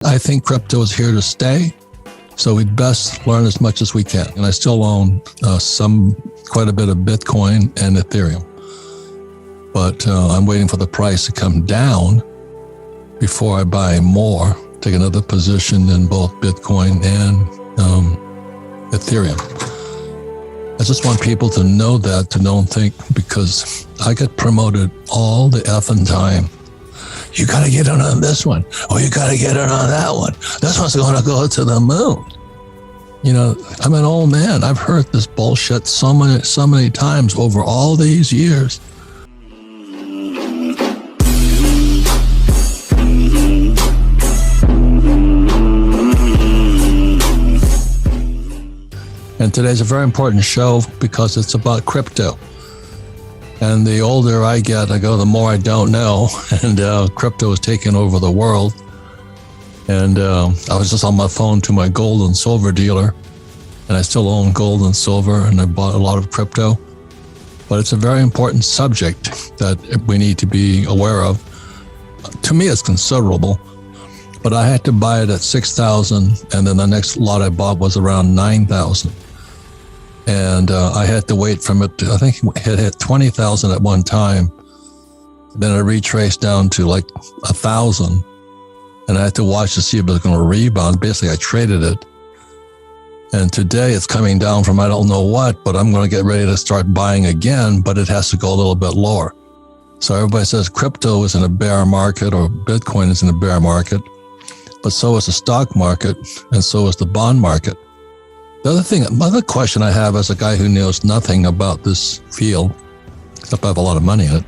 I think crypto is here to stay. So we'd best learn as much as we can. And I still own quite a bit of Bitcoin and Ethereum. But I'm waiting for the price to come down before I buy more, take another position in both Bitcoin and Ethereum. I just want people to know that, to don't think, because I get promoted all the effing time. You got to get in on this one, or you got to get in on that one. This one's going to go to the moon. You know, I'm an old man. I've heard this bullshit so many times over all these years. And today's a very important show because it's about crypto. And the older I get, I go, the more I don't know. And crypto is taking over the world. And I was just on my phone to my gold and silver dealer. And I still own gold and silver, and I bought a lot of crypto. But it's a very important subject that we need to be aware of. To me, it's considerable. But I had to buy it at 6,000, and then the next lot I bought was around 9,000. And I had to wait from it to, I think it hit 20,000 at one time. Then it retraced down to like 1,000. And I had to watch to see if it was going to rebound. Basically, I traded it. And today it's coming down from I don't know what, but I'm going to get ready to start buying again, but it has to go a little bit lower. So everybody says crypto is in a bear market or Bitcoin is in a bear market, but so is the stock market and so is the bond market. The other question I have as a guy who knows nothing about this field, except I have a lot of money in it,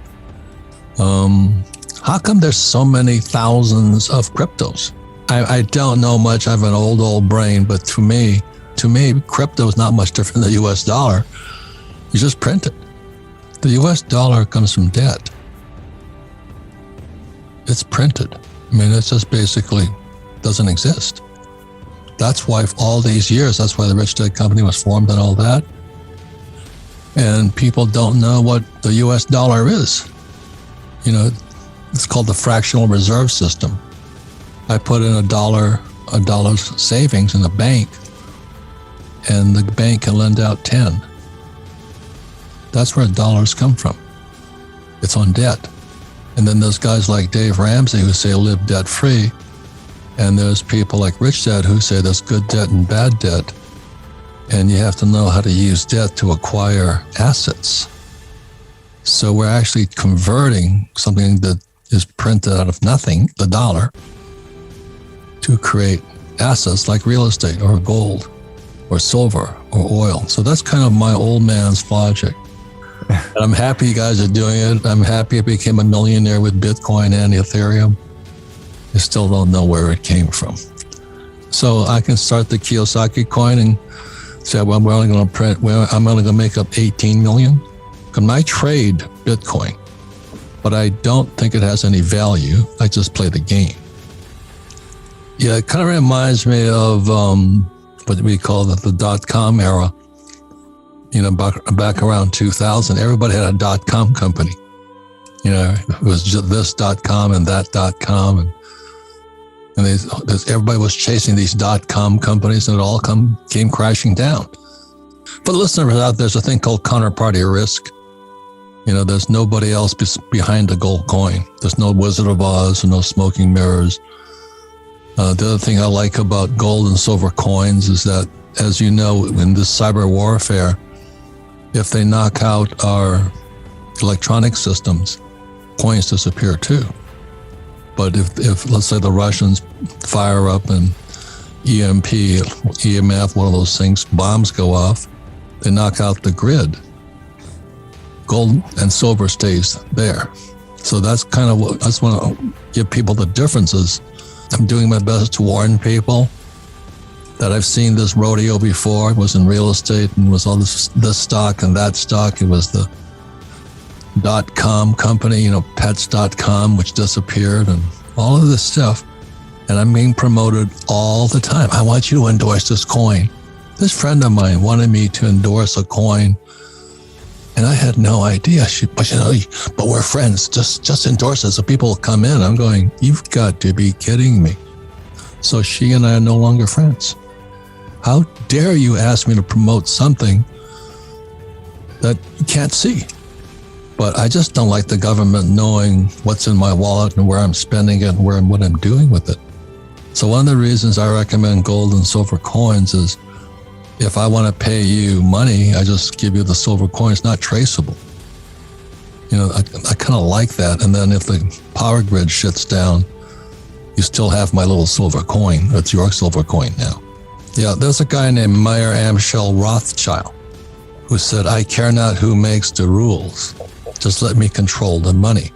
how come there's so many thousands of cryptos? I don't know much. I have an old brain, but to me, crypto is not much different than the US dollar. You just print it. The US dollar comes from debt. It's printed. I mean, it's just basically doesn't exist. That's why all these years, that's why the Rich Dad Company was formed and all that. And people don't know what the US dollar is. You know, it's called the fractional reserve system. I put in a dollar savings in the bank, and the bank can lend out 10. That's where dollars come from. It's on debt. And then there's guys like Dave Ramsey who say live debt free. And there's people like Rich Dad who say there's good debt and bad debt. And you have to know how to use debt to acquire assets. So we're actually converting something that is printed out of nothing, the dollar, to create assets like real estate or gold or silver or oil. So that's kind of my old man's logic. And I'm happy you guys are doing it. I'm happy I became a millionaire with Bitcoin and Ethereum. I still don't know where it came from. So I can start the Kiyosaki coin and say, well, I'm only going to make up 18 million. Because I trade Bitcoin, but I don't think it has any value. I just play the game. Yeah, it kind of reminds me of what we call the dot-com era. You know, back around 2000, everybody had a dot-com company. You know, it was just this .com and that .com. And everybody was chasing these dot-com companies, and it all came crashing down. For the listeners out there, there's a thing called counterparty risk. You know, there's nobody else behind the gold coin. There's no Wizard of Oz, no smoking mirrors. The other thing I like about gold and silver coins is that, as you know, in this cyber warfare, if they knock out our electronic systems, coins disappear too. But if let's say the Russians fire up an EMF, one of those things, bombs go off, they knock out the grid. Gold and silver stays there. So that's kind of what I just want to give people the differences. I'm doing my best to warn people that I've seen this rodeo before. It was in real estate and was all this stock and that stock. It was the .com company, you know, pets.com, which disappeared, and all of this stuff. And I'm being promoted all the time. I want you to endorse this coin. This friend of mine wanted me to endorse a coin, and I had no idea. But we're friends. Just endorse it so people will come in. I'm going, you've got to be kidding me. So she and I are no longer friends. How dare you ask me to promote something that you can't see? But I just don't like the government knowing what's in my wallet and where I'm spending it and what I'm doing with it. So one of the reasons I recommend gold and silver coins is if I want to pay you money, I just give you the silver coin. It's not traceable. I kind of like that. And then if the power grid shuts down, you still have my little silver coin. It's your silver coin now. Yeah, there's a guy named Meyer Amschel Rothschild who said, "I care not who makes the rules. Just let me control the money."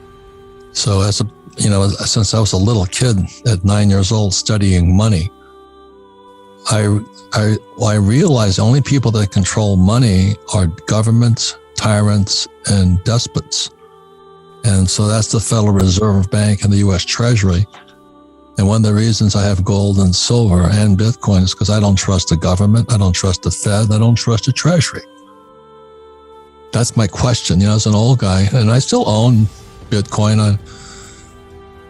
So since I was a little kid at 9 years old studying money, I realized the only people that control money are governments, tyrants, and despots. And so that's the Federal Reserve Bank and the U.S. Treasury. And one of the reasons I have gold and silver and Bitcoin is because I don't trust the government, I don't trust the Fed, I don't trust the Treasury. That's my question. As an old guy, and I still own Bitcoin.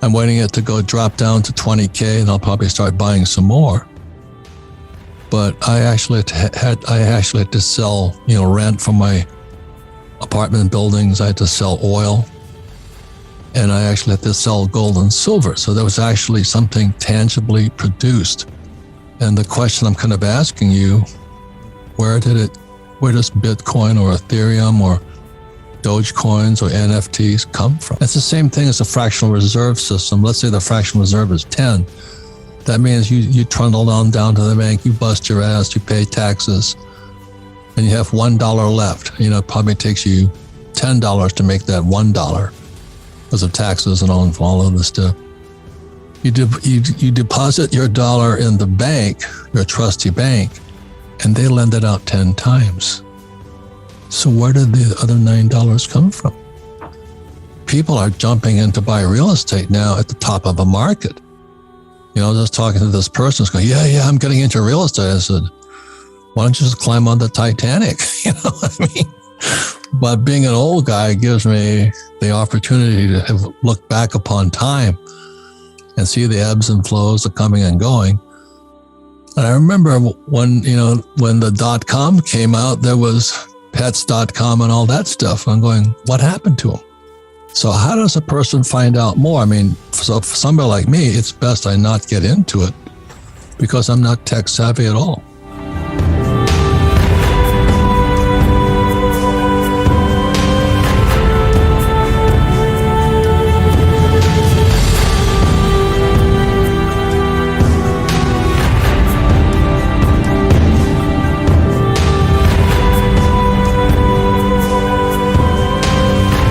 I'm waiting it to drop down to 20K, and I'll probably start buying some more. But I actually had to sell, rent from my apartment buildings. I had to sell oil, and I actually had to sell gold and silver. So there was actually something tangibly produced. And the question I'm kind of asking you, where does Bitcoin or Ethereum or Dogecoins or NFTs come from? It's the same thing as a fractional reserve system. Let's say the fractional reserve is 10. That means you trundle on down to the bank, you bust your ass, you pay taxes, and you have $1 left. It probably takes you $10 to make that $1 because of taxes and all of this stuff. You deposit your dollar in the bank, your trusty bank, and they lend it out 10 times. So where did the other $9 come from? People are jumping in to buy real estate now at the top of a market. Just talking to this person, going, yeah, I'm getting into real estate. I said, why don't you just climb on the Titanic? But being an old guy gives me the opportunity to look back upon time and see the ebbs and flows, the coming and going. And I remember when the .com came out, there was pets.com and all that stuff. I'm going, what happened to them? So how does a person find out more? For somebody like me, it's best I not get into it because I'm not tech savvy at all.